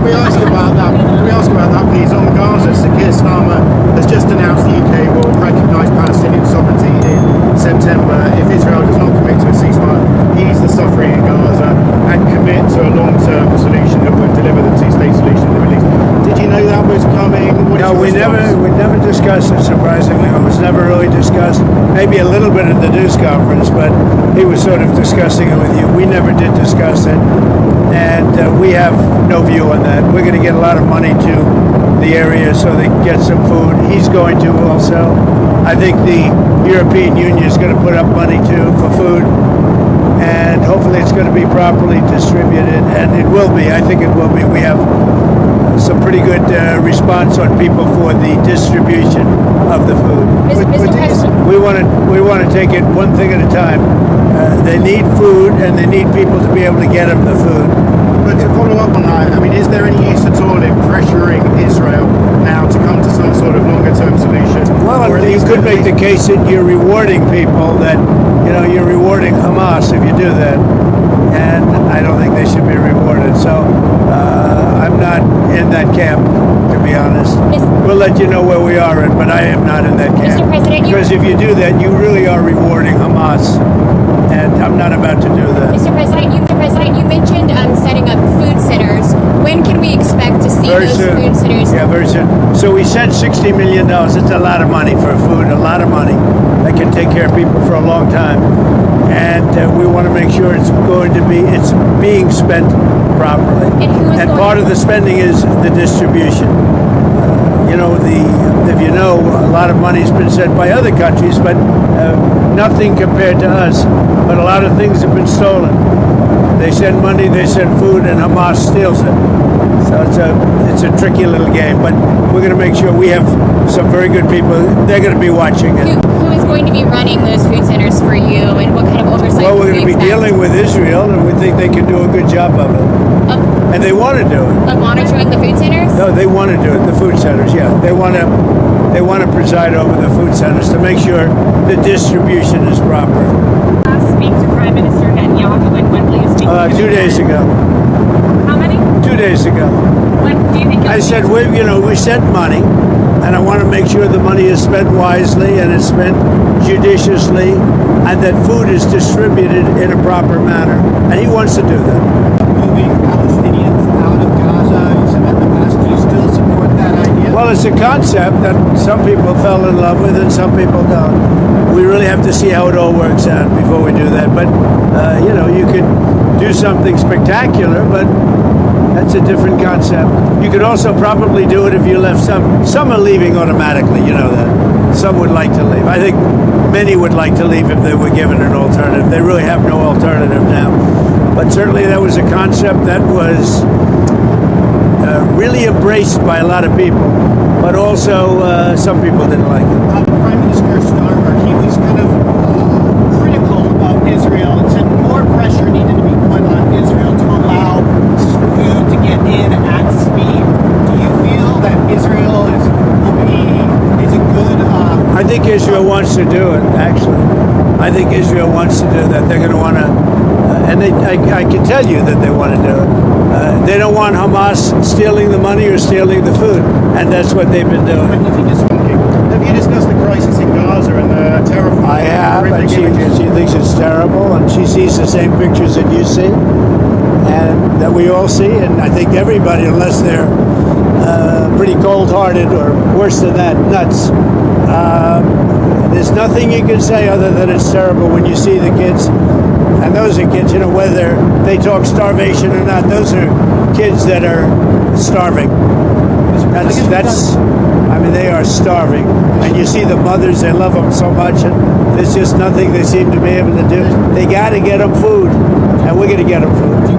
we ask about that? Can we ask about that, please? On Gaza, Keir Starmer has just announced the UK will recognise Palestinian sovereignty in September if Israel does not commit to a ceasefire, ease the suffering in Gaza, and commit to a long-term solution that would deliver the two-state solution in the Middle East. Did you know that was coming? No, we never discussed it. Surprisingly, it was never really discussed. Maybe a little bit at the news conference, but he was sort of discussing it with you. We never did discuss it, and we have no view on that. We're going to get a lot of money to the area so they can get some food. He's going to also. I think the European Union is going to put up money too for food, and hopefully it's going to be properly distributed, and it will be. I think it will be. We have some pretty good response on people for the distribution of the food. We want to take it one thing at a time. They need food, and they need people to be able to get them the food. But to follow up on that, I mean, is there any use at all in pressuring Israel now to come to some sort of longer-term solution? Well, you could make the case that you're rewarding people, that you're rewarding Hamas if you do that, and I don't think they should be rewarded. So I'm not in that camp, to be honest. We'll let you know where we are, but I am not in that camp. Mr. President, because if you do that, you really are rewarding Hamas, and I'm not about to do that. Mr. President, you mentioned setting up food centers. When can we expect to see those food centers? Yeah, very soon. So we sent $60 million. It's a lot of money for food, a lot of money that can take care of people for a long time. And we want to make sure it's being spent properly. And part of the spending is the distribution. A lot of money's been sent by other countries, but nothing compared to us. But a lot of things have been stolen. They send money, they send food, and Hamas steals it. So it's a tricky little game. But we're going to make sure we have some very good people. They're going to be watching it. Who is going to be running those food centers for you, and what kind of oversight? Well, we're going to be dealing with Israel, and we think they can do a good job of it. And they want to do it. Of monitoring the food centers? No, they want to do it. The food centers, yeah. They want to preside over the food centers to make sure the distribution is proper. Speak to Prime Minister Netanyahu, and when will you speak? 2 days ago. How many? 2 days ago. When do you think? I said we sent money, and I want to make sure the money is spent wisely and is spent judiciously, and that food is distributed in a proper manner. And he wants to do that. Moving Palestinians out of Gaza, you said that in the past. Do you still support that idea? Well, it's a concept that some people fell in love with and some people don't. We really have to see how it all works out before we do that. But, you could do something spectacular, but that's a different concept. You could also probably do it if you left some. Some are leaving automatically, you know that. Some would like to leave. I think many would like to leave if they were given an alternative. They really have no alternative now. But certainly that was a concept that was really embraced by a lot of people, but also some people didn't like it. Prime Minister Starmer, he was kind of critical of Israel and said more pressure needed to be put on Israel to allow food to get in at speed. Do you feel that Israel is a good? I think Israel wants to do it. Actually, I think Israel wants to do that. They're going to want to. And I can tell you that they want to do it. They don't want Hamas stealing the money or stealing the food, and that's what they've been doing. Have you discussed the crisis in Gaza and the terrifying? I have, and she thinks it's terrible, and she sees the same pictures that you see, and that we all see, and I think everybody, unless they're pretty cold-hearted or worse than that, nuts. There's nothing you can say other than it's terrible when you see the kids. And those are kids, whether they talk starvation or not, those are kids that are starving. They are starving. And you see the mothers, they love them so much, and there's just nothing they seem to be able to do. They got to get them food, and we're going to get them food.